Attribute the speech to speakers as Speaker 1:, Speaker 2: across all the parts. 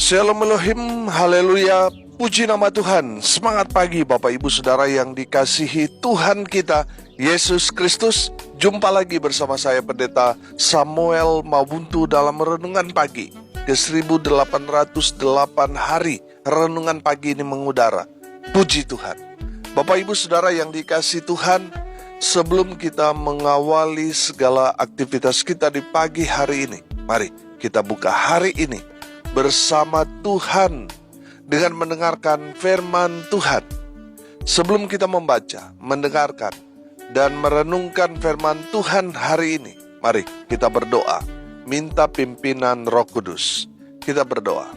Speaker 1: Shalom Elohim, haleluya, puji nama Tuhan. Semangat pagi Bapak Ibu Saudara yang dikasihi Tuhan kita, Yesus Kristus. Jumpa lagi bersama saya Pendeta Samuel Mabuntu dalam Renungan Pagi ke 1808 hari Renungan Pagi ini mengudara. Puji Tuhan. Bapak Ibu Saudara yang dikasihi Tuhan, sebelum kita mengawali segala aktivitas kita di pagi hari ini, mari kita buka hari ini bersama Tuhan dengan mendengarkan firman Tuhan. Sebelum kita membaca, mendengarkan, dan merenungkan firman Tuhan hari ini, mari kita berdoa, minta pimpinan Roh Kudus. Kita berdoa.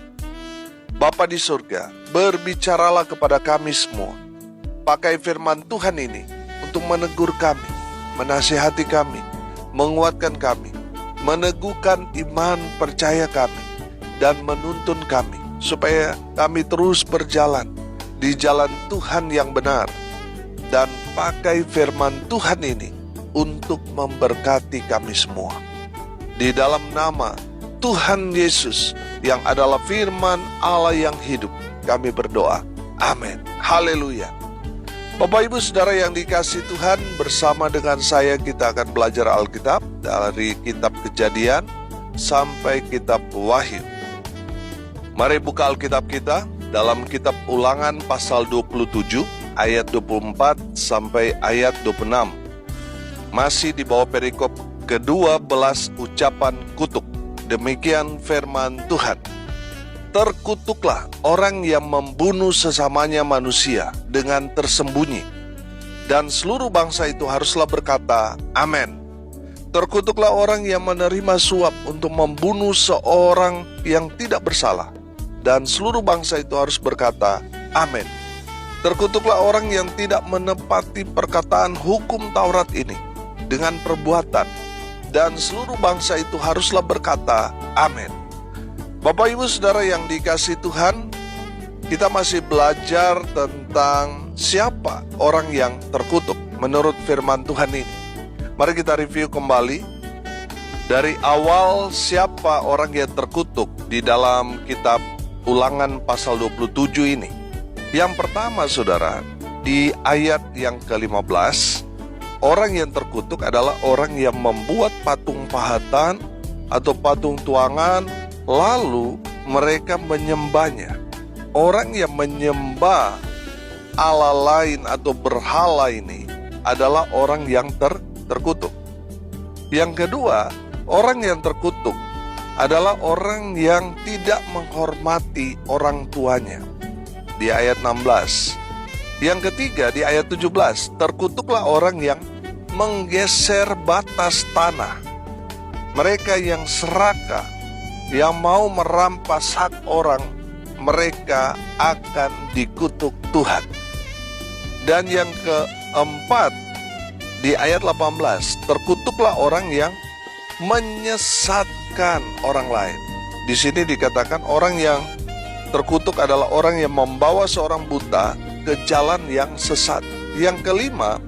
Speaker 1: Bapa di surga, berbicaralah kepada kami semua. Pakai firman Tuhan ini untuk menegur kami, menasihati kami, menguatkan kami, meneguhkan iman percaya kami, dan menuntun kami supaya kami terus berjalan di jalan Tuhan yang benar, dan pakai firman Tuhan ini untuk memberkati kami semua. Di dalam nama Tuhan Yesus yang adalah firman Allah yang hidup, kami berdoa. Amin. Haleluya. Bapak Ibu Saudara yang dikasihi Tuhan, bersama dengan saya kita akan belajar Alkitab dari kitab Kejadian sampai kitab Wahyu. Mari buka Alkitab kita dalam kitab Ulangan pasal 27 ayat 24 sampai ayat 26. Masih di bawah perikop ke-12 ucapan kutuk. Demikian firman Tuhan. Terkutuklah orang yang membunuh sesamanya manusia dengan tersembunyi, dan seluruh bangsa itu haruslah berkata, Amin. Terkutuklah orang yang menerima suap untuk membunuh seorang yang tidak bersalah, dan seluruh bangsa itu harus berkata, Amin. Terkutuklah orang yang tidak menepati perkataan hukum Taurat ini dengan perbuatan, dan seluruh bangsa itu haruslah berkata, Amin. Bapak Ibu Saudara yang dikasihi Tuhan, kita masih belajar tentang siapa orang yang terkutuk menurut firman Tuhan ini. Mari kita review kembali dari awal siapa orang yang terkutuk di dalam kitab Ulangan pasal 27 ini. Yang pertama saudara, di ayat yang ke-15, orang yang terkutuk adalah orang yang membuat patung pahatan atau patung tuangan, lalu mereka menyembahnya. Orang yang menyembah Allah lain atau berhala ini adalah orang yang terkutuk. Yang kedua, orang yang terkutuk adalah orang yang tidak menghormati orang tuanya. Di ayat 16. Yang ketiga di ayat 17, terkutuklah orang yang menggeser batas tanah. Mereka yang serakah, yang mau merampas hak orang, mereka akan dikutuk Tuhan. Dan yang keempat di ayat 18, terkutuklah orang yang menyesatkan orang lain. Di sini dikatakan orang yang terkutuk adalah orang yang membawa seorang buta ke jalan yang sesat. Yang kelima,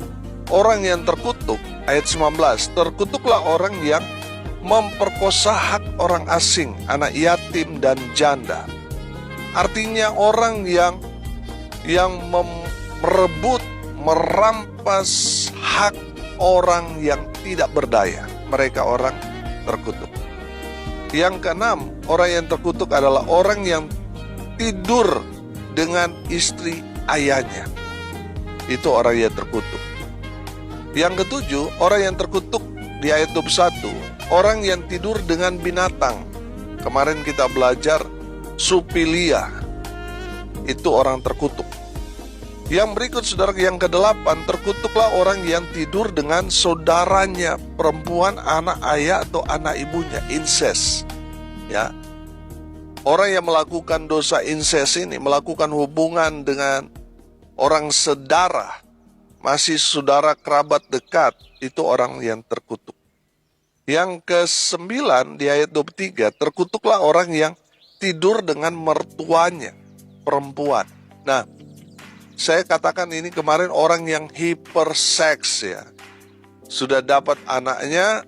Speaker 1: orang yang terkutuk, ayat 19, terkutuklah orang yang memperkosa hak orang asing, anak yatim dan janda. Artinya orang yang merebut, merampas hak orang yang tidak berdaya. Mereka orang terkutuk. Yang keenam, orang yang terkutuk adalah orang yang tidur dengan istri ayahnya. Itu orang yang terkutuk. Yang ketujuh, orang yang terkutuk di ayat 21, orang yang tidur dengan binatang. Kemarin kita belajar supilia. Itu orang terkutuk. Yang berikut saudara, yang ke-8, terkutuklah orang yang tidur dengan saudaranya perempuan, anak ayah atau anak ibunya, incest. Ya. Orang yang melakukan dosa incest ini melakukan hubungan dengan orang sedara, masih saudara kerabat dekat, itu orang yang terkutuk. Yang ke-9 di ayat 23, terkutuklah orang yang tidur dengan mertuanya perempuan. Nah, saya katakan ini kemarin orang yang hiperseks ya. Sudah dapat anaknya,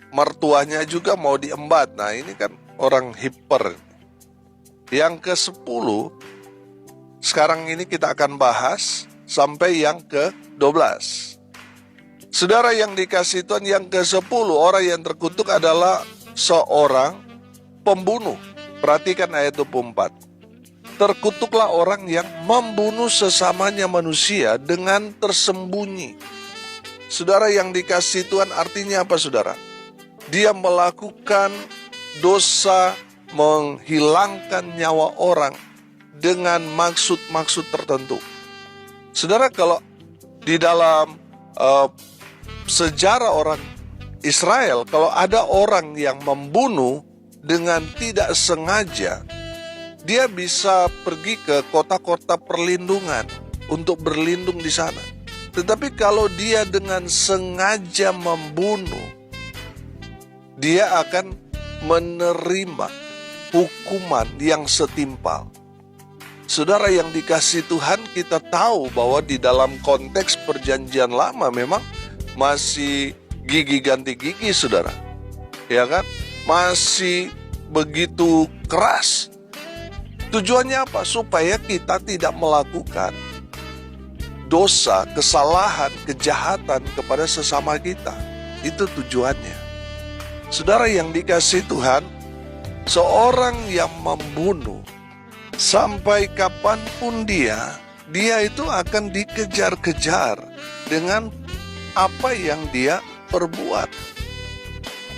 Speaker 1: mertuanya juga mau diembat. Nah ini kan orang hiper. Yang ke-10, sekarang ini kita akan bahas sampai yang ke-12. Saudara yang dikasihi Tuhan, yang ke-10, orang yang terkutuk adalah seorang pembunuh. Perhatikan ayat 24. Terkutuklah orang yang membunuh sesamanya manusia dengan tersembunyi. Saudara yang dikasihi Tuhan, artinya apa saudara? Dia melakukan dosa menghilangkan nyawa orang dengan maksud-maksud tertentu. Saudara, kalau di dalam sejarah orang Israel, kalau ada orang yang membunuh dengan tidak sengaja, dia bisa pergi ke kota-kota perlindungan untuk berlindung di sana. Tetapi kalau dia dengan sengaja membunuh, dia akan menerima hukuman yang setimpal. Saudara yang dikasihi Tuhan, kita tahu bahwa di dalam konteks perjanjian lama memang masih gigi ganti gigi, saudara. Ya kan? Masih begitu keras. Tujuannya apa? Supaya kita tidak melakukan dosa, kesalahan, kejahatan kepada sesama kita. Itu tujuannya. Saudara yang dikasihi Tuhan, seorang yang membunuh, sampai kapanpun dia itu akan dikejar-kejar dengan apa yang dia perbuat.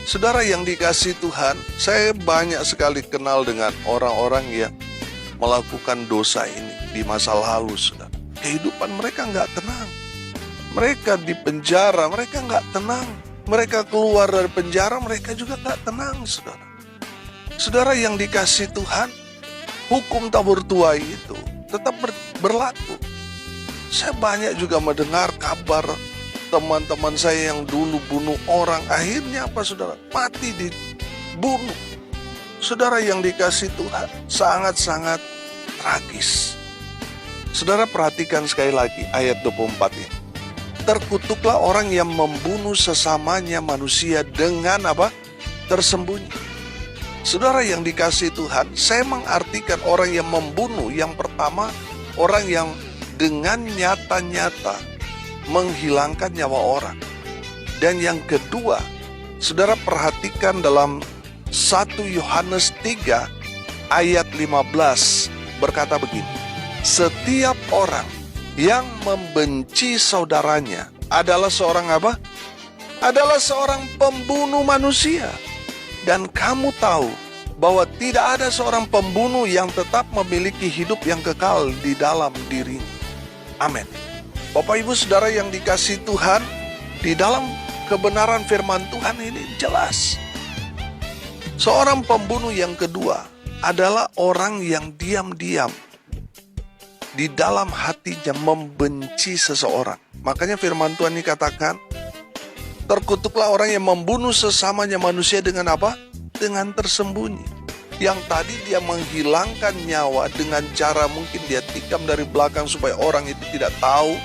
Speaker 1: Saudara yang dikasihi Tuhan, saya banyak sekali kenal dengan orang-orang yang melakukan dosa ini di masa lalu, saudara. Kehidupan mereka nggak tenang. Mereka di penjara, mereka nggak tenang. Mereka keluar dari penjara, mereka juga gak tenang, saudara. Saudara yang dikasihi Tuhan, hukum tabur tuai itu tetap berlaku. Saya banyak juga mendengar kabar teman-teman saya yang dulu bunuh orang, akhirnya apa saudara? Mati dibunuh. Saudara yang dikasihi Tuhan, sangat-sangat tragis. Saudara perhatikan sekali lagi ayat 24 ini. Terkutuklah orang yang membunuh sesamanya manusia dengan apa? Tersembunyi. Saudara yang dikasihi Tuhan, saya mengartikan orang yang membunuh, yang pertama, orang yang dengan nyata-nyata menghilangkan nyawa orang. Dan yang kedua, saudara perhatikan dalam 1 Yohanes 3 ayat 15 berkata begini. Setiap orang yang membenci saudaranya adalah seorang apa? Adalah seorang pembunuh manusia. Dan kamu tahu bahwa tidak ada seorang pembunuh yang tetap memiliki hidup yang kekal di dalam dirinya. Amin. Bapak Ibu Saudara yang dikasihi Tuhan, di dalam kebenaran firman Tuhan ini jelas. Seorang pembunuh yang kedua adalah orang yang diam-diam di dalam hatinya membenci seseorang. Makanya firman Tuhan ini katakan, terkutuklah orang yang membunuh sesamanya manusia dengan apa? Dengan tersembunyi. Yang tadi dia menghilangkan nyawa dengan cara mungkin dia tikam dari belakang supaya orang itu tidak tahu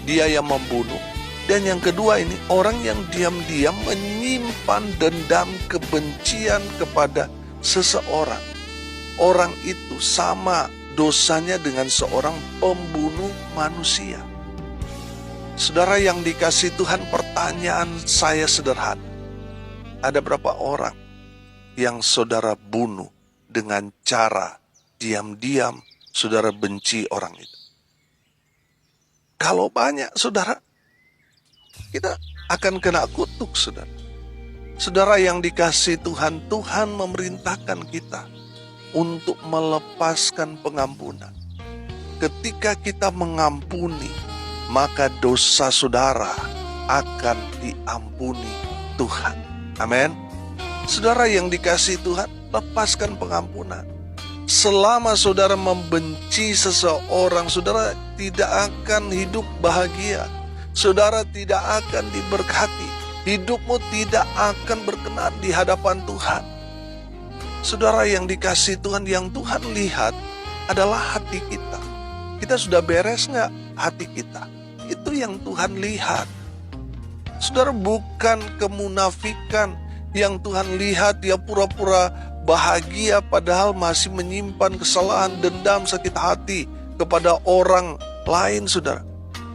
Speaker 1: dia yang membunuh. Dan yang kedua ini, orang yang diam-diam menyimpan dendam kebencian kepada seseorang. Orang itu sama dosanya dengan seorang pembunuh manusia. Saudara yang dikasihi Tuhan, pertanyaan saya sederhana. Ada berapa orang yang saudara bunuh dengan cara diam-diam saudara benci orang itu? Kalau banyak, saudara, kita akan kena kutuk, saudara. Saudara yang dikasihi Tuhan, Tuhan memerintahkan kita untuk melepaskan pengampunan. Ketika kita mengampuni, maka dosa saudara akan diampuni Tuhan. Amin. Saudara yang dikasihi Tuhan, lepaskan pengampunan. Selama saudara membenci seseorang, saudara tidak akan hidup bahagia. Saudara tidak akan diberkati. Hidupmu tidak akan berkenan di hadapan Tuhan. Saudara yang dikasihi Tuhan, yang Tuhan lihat adalah hati kita. Kita sudah beres gak hati kita? Itu yang Tuhan lihat. Saudara, bukan kemunafikan yang Tuhan lihat, dia pura-pura bahagia padahal masih menyimpan kesalahan, dendam, sakit hati kepada orang lain, saudara.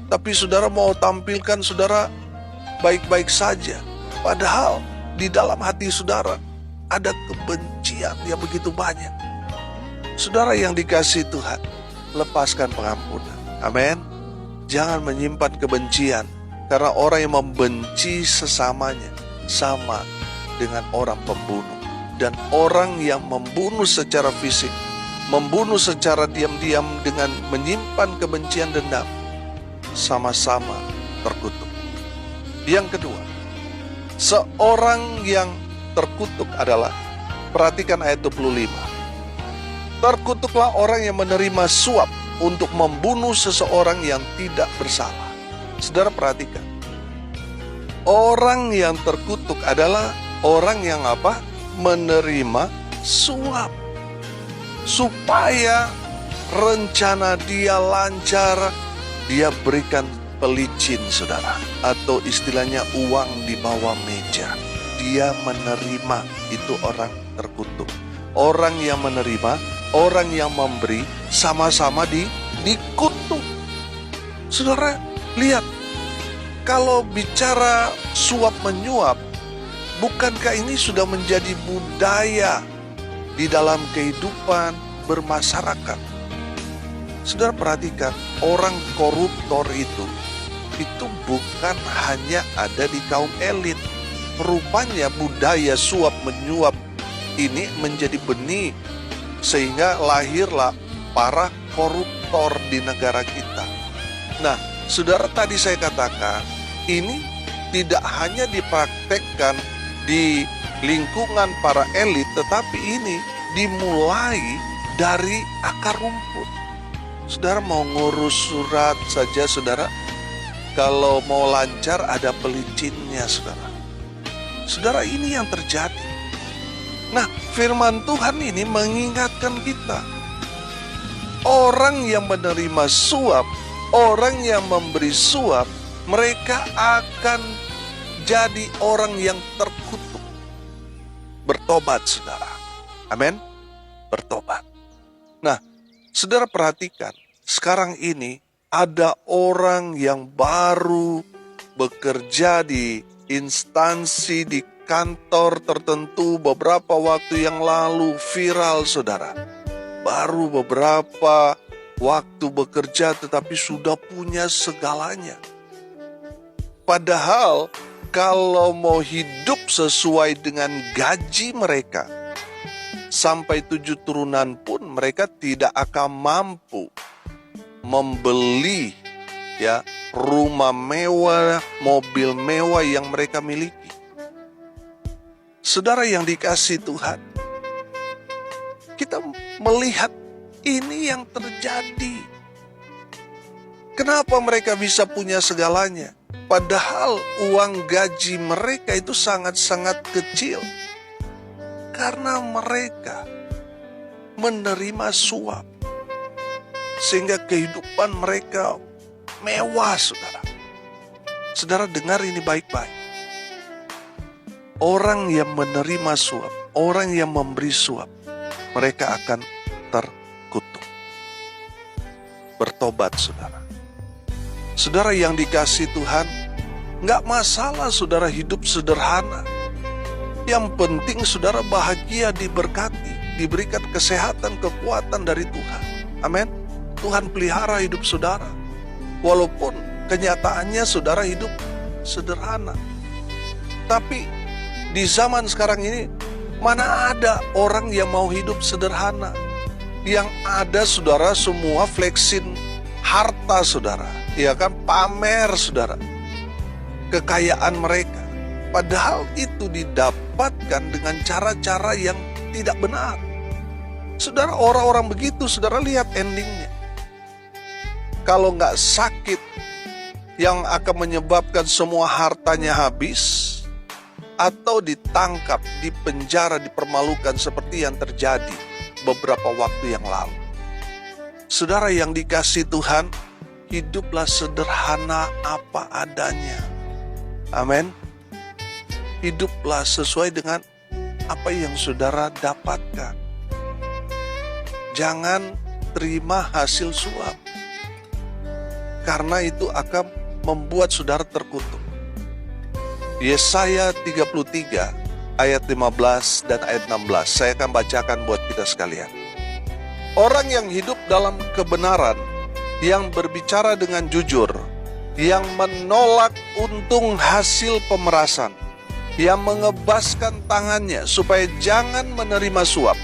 Speaker 1: Tapi saudara mau tampilkan saudara baik-baik saja, padahal di dalam hati saudara ada kebencian yang begitu banyak. Saudara yang dikasihi Tuhan, lepaskan pengampunan. Amin. Jangan menyimpan kebencian, karena orang yang membenci sesamanya sama dengan orang pembunuh. Dan orang yang membunuh secara fisik, membunuh secara diam-diam dengan menyimpan kebencian dendam, sama-sama terkutuk. Yang kedua, seorang yang terkutuk adalah, perhatikan ayat 25. Terkutuklah orang yang menerima suap untuk membunuh seseorang yang tidak bersalah. Saudara perhatikan, orang yang terkutuk adalah orang yang apa? Menerima suap, supaya rencana dia lancar. Dia berikan pelicin, saudara, atau istilahnya uang di bawah meja. Dia menerima, itu orang terkutuk. Orang yang menerima, orang yang memberi, sama-sama dikutuk. Saudara, lihat, kalau bicara suap menyuap, bukankah ini sudah menjadi budaya di dalam kehidupan bermasyarakat? Saudara perhatikan, orang koruptor itu bukan hanya ada di kaum elit. Rupanya budaya suap menyuap ini menjadi benih, sehingga lahirlah para koruptor di negara kita. Nah, saudara, tadi saya katakan, ini tidak hanya dipraktekkan di lingkungan para elit, tetapi ini dimulai dari akar rumput. Saudara mau ngurus surat saja, saudara, kalau mau lancar ada pelicinnya, saudara. Saudara, ini yang terjadi. Nah, firman Tuhan ini mengingatkan kita, orang yang menerima suap, orang yang memberi suap, mereka akan jadi orang yang terkutuk. Bertobat, saudara. Amin. Bertobat. Nah, saudara perhatikan, sekarang ini ada orang yang baru bekerja di instansi, di kantor tertentu beberapa waktu yang lalu, viral, saudara. Baru beberapa waktu bekerja tetapi sudah punya segalanya. Padahal kalau mau hidup sesuai dengan gaji mereka, sampai 7 turunan pun mereka tidak akan mampu membeli rumah mewah, mobil mewah yang mereka miliki. Saudara yang dikasihi Tuhan, kita melihat ini yang terjadi. Kenapa mereka bisa punya segalanya? Padahal uang gaji mereka itu sangat-sangat kecil. Karena mereka menerima suap. Sehingga kehidupan mereka mewah, saudara. Saudara dengar ini baik-baik. Orang yang menerima suap, orang yang memberi suap, mereka akan terkutuk. Bertobat, saudara. Saudara yang dikasihi Tuhan, gak masalah saudara hidup sederhana. Yang penting saudara bahagia, diberkati, diberikan kesehatan, kekuatan dari Tuhan. Amin. Tuhan pelihara hidup saudara. Walaupun kenyataannya saudara hidup sederhana. Tapi di zaman sekarang ini, mana ada orang yang mau hidup sederhana? Yang ada saudara semua flexin harta saudara. Ya kan, pamer saudara kekayaan mereka. Padahal itu didapatkan dengan cara-cara yang tidak benar. Saudara, orang-orang begitu, saudara lihat endingnya. Kalau nggak sakit yang akan menyebabkan semua hartanya habis, atau ditangkap, dipenjara, dipermalukan seperti yang terjadi beberapa waktu yang lalu. Saudara yang dikasihi Tuhan, hiduplah sederhana apa adanya. Amin. Hiduplah sesuai dengan apa yang saudara dapatkan. Jangan terima hasil suap, karena itu akan membuat saudara terkutuk. Yesaya 33 ayat 15 dan ayat 16. Saya akan bacakan buat kita sekalian. Orang yang hidup dalam kebenaran, yang berbicara dengan jujur, yang menolak untung hasil pemerasan, yang mengebaskan tangannya supaya jangan menerima suap,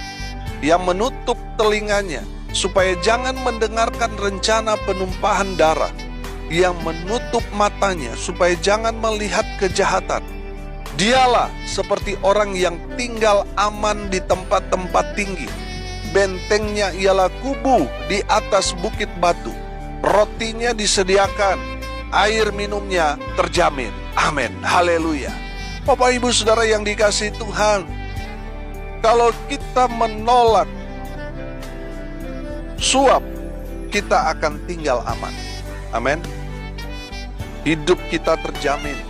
Speaker 1: yang menutup telinganya supaya jangan mendengarkan rencana penumpahan darah, yang menutup matanya supaya jangan melihat kejahatan. Dialah seperti orang yang tinggal aman di tempat-tempat tinggi. Bentengnya ialah kubu di atas bukit batu. Rotinya disediakan, air minumnya terjamin. Amin. Haleluya. Bapak Ibu Saudara yang dikasihi Tuhan, kalau kita menolak suap, kita akan tinggal aman. Amin. Hidup kita terjamin.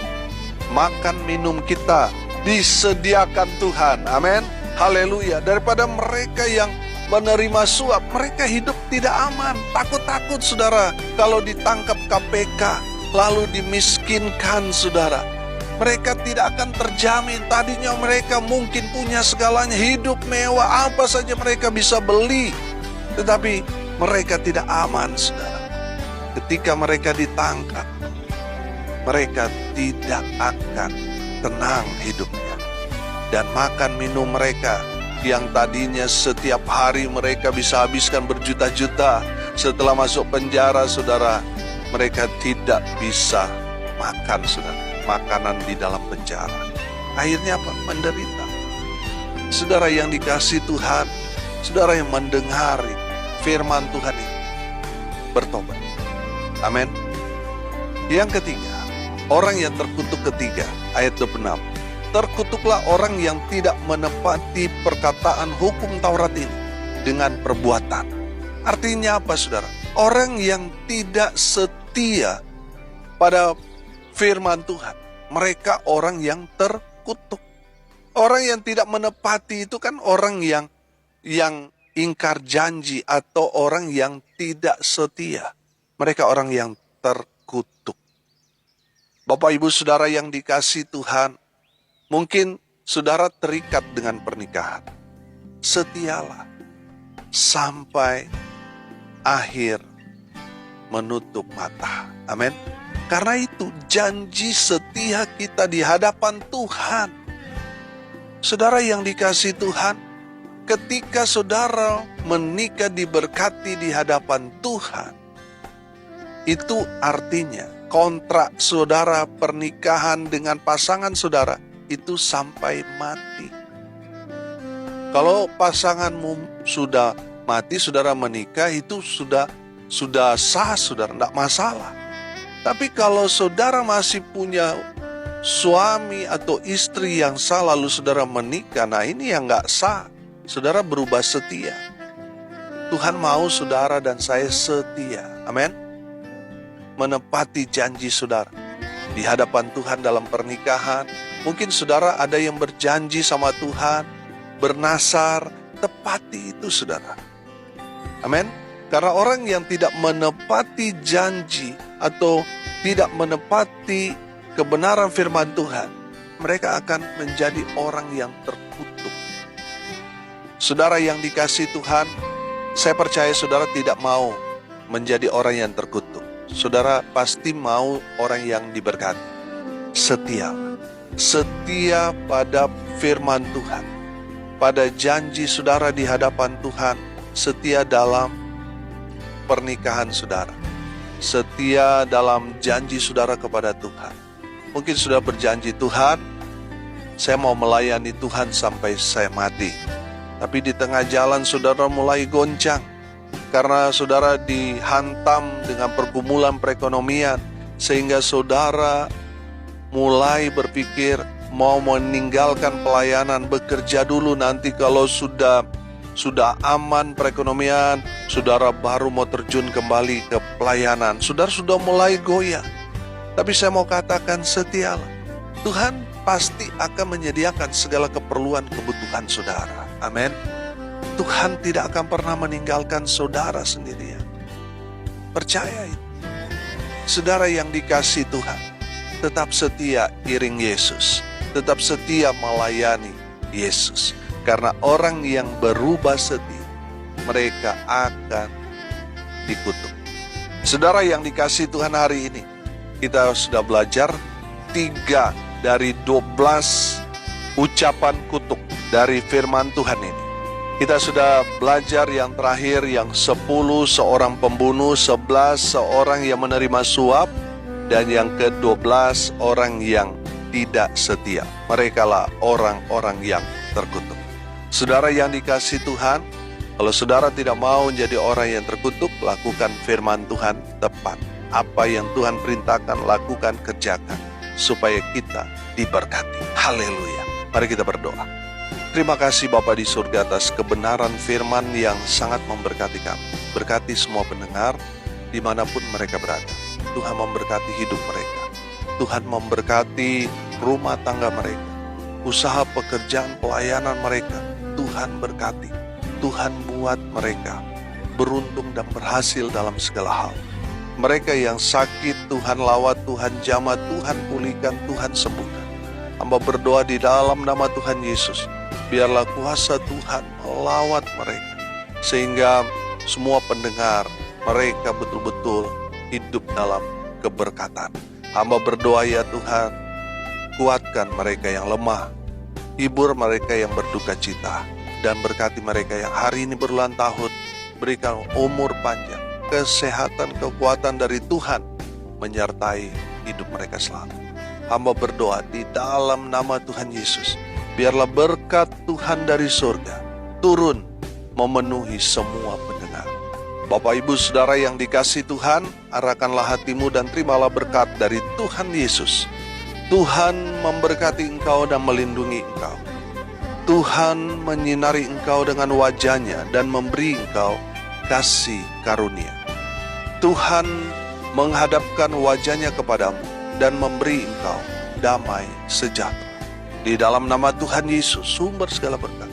Speaker 1: Makan minum kita disediakan Tuhan. Amin. Haleluya. Daripada mereka yang menerima suap, mereka hidup tidak aman. Takut-takut saudara kalau ditangkap KPK lalu dimiskinkan saudara. Mereka tidak akan terjamin. Tadinya mereka mungkin punya segalanya, hidup mewah, apa saja mereka bisa beli. Tetapi mereka tidak aman saudara. Ketika mereka ditangkap, mereka tidak akan tenang hidupnya. Dan makan minum mereka yang tadinya setiap hari mereka bisa habiskan berjuta-juta, setelah masuk penjara saudara, mereka tidak bisa makan saudara, makanan di dalam penjara. Akhirnya apa? Menderita. Saudara yang dikasihi Tuhan, saudara yang mendengar firman Tuhan ini, bertobat. Amin. Yang ketiga, orang yang terkutuk ketiga, ayat 26. Terkutuklah orang yang tidak menepati perkataan hukum Taurat ini dengan perbuatan. Artinya apa saudara? Orang yang tidak setia pada firman Tuhan, mereka orang yang terkutuk. Orang yang tidak menepati itu kan orang yang ingkar janji atau orang yang tidak setia. Mereka orang yang terkutuk. Bapak Ibu Saudara yang dikasihi Tuhan, mungkin saudara terikat dengan pernikahan. Setialah sampai akhir menutup mata. Amin. Karena itu janji setia kita di hadapan Tuhan. Saudara yang dikasihi Tuhan, ketika saudara menikah diberkati di hadapan Tuhan, itu artinya kontrak saudara pernikahan dengan pasangan saudara itu sampai mati. Kalau pasanganmu sudah mati, saudara menikah, itu sudah sah, saudara, tidak masalah. Tapi kalau saudara masih punya suami atau istri yang sah, lalu saudara menikah, nah ini yang nggak sah. Saudara berubah setia. Tuhan mau saudara dan saya setia. Amin. Menepati janji saudara di hadapan Tuhan dalam pernikahan. Mungkin saudara ada yang berjanji sama Tuhan, bernasar, tepati itu saudara. Amin. Karena orang yang tidak menepati janji atau tidak menepati kebenaran firman Tuhan, mereka akan menjadi orang yang terkutuk. Saudara yang dikasihi Tuhan, saya percaya saudara tidak mau menjadi orang yang terkutuk. Saudara pasti mau orang yang diberkati. Setia pada firman Tuhan, pada janji saudara di hadapan Tuhan, setia dalam pernikahan saudara, setia dalam janji saudara kepada Tuhan. Mungkin sudah berjanji, Tuhan, saya mau melayani Tuhan sampai saya mati. Tapi di tengah jalan saudara mulai goncang, karena saudara dihantam dengan pergumulan perekonomian, sehingga saudara mulai berpikir mau meninggalkan pelayanan, bekerja dulu, nanti kalau sudah aman perekonomian, saudara baru mau terjun kembali ke pelayanan. Saudara sudah mulai goyah. Tapi saya mau katakan, setialah. Tuhan pasti akan menyediakan segala keperluan kebutuhan saudara. Amin. Tuhan tidak akan pernah meninggalkan saudara sendirian. Percaya itu. Saudara yang dikasihi Tuhan, tetap setia iring Yesus. Tetap setia melayani Yesus. Karena orang yang berubah setia, mereka akan dikutuk. Saudara yang dikasihi Tuhan, hari ini kita sudah belajar 3 dari 12 ucapan kutuk dari firman Tuhan ini. Kita sudah belajar yang terakhir, yang 10 seorang pembunuh, 11 seorang yang menerima suap, dan yang ke-12 orang yang tidak setia. Merekalah orang-orang yang terkutuk. Saudara yang dikasihi Tuhan, kalau saudara tidak mau menjadi orang yang terkutuk, lakukan firman Tuhan tepat. Apa yang Tuhan perintahkan, lakukan, kerjakan, supaya kita diberkati. Haleluya. Mari kita berdoa. Terima kasih Bapa di surga atas kebenaran firman yang sangat memberkati kami. Berkati semua pendengar dimanapun mereka berada. Tuhan memberkati hidup mereka. Tuhan memberkati rumah tangga mereka. Usaha pekerjaan pelayanan mereka. Tuhan berkati. Tuhan buat mereka beruntung dan berhasil dalam segala hal. Mereka yang sakit, Tuhan lawat, Tuhan jamah, Tuhan pulihkan, Tuhan sembuhkan. Hamba berdoa di dalam nama Tuhan Yesus, biarlah kuasa Tuhan melawat mereka, sehingga semua pendengar mereka betul-betul hidup dalam keberkatan. Hamba berdoa ya Tuhan, kuatkan mereka yang lemah, hibur mereka yang berduka cita, dan berkati mereka yang hari ini berulang tahun. Berikan umur panjang, kesehatan, kekuatan dari Tuhan menyertai hidup mereka selalu. Hamba berdoa di dalam nama Tuhan Yesus, biarlah berkat Tuhan dari surga turun memenuhi semua pendengar. Bapak Ibu Saudara yang dikasihi Tuhan, arahkanlah hatimu dan terimalah berkat dari Tuhan Yesus. Tuhan memberkati engkau dan melindungi engkau. Tuhan menyinari engkau dengan wajah-Nya dan memberi engkau kasih karunia. Tuhan menghadapkan wajah-Nya kepadamu dan memberi engkau damai sejahtera. Di dalam nama Tuhan Yesus, sumber segala berkat.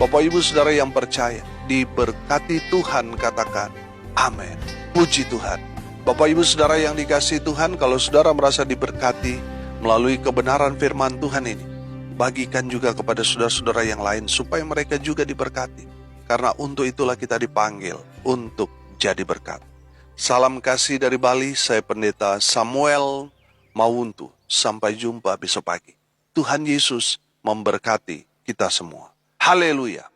Speaker 1: Bapak Ibu Saudara yang percaya, diberkati Tuhan, katakan amin. Puji Tuhan. Bapak Ibu Saudara yang dikasihi Tuhan, kalau saudara merasa diberkati melalui kebenaran firman Tuhan ini, bagikan juga kepada saudara-saudara yang lain supaya mereka juga diberkati. Karena untuk itulah kita dipanggil untuk jadi berkat. Salam kasih dari Bali, saya Pendeta Samuel Mawuntu. Sampai jumpa besok pagi. Tuhan Yesus memberkati kita semua. Haleluya.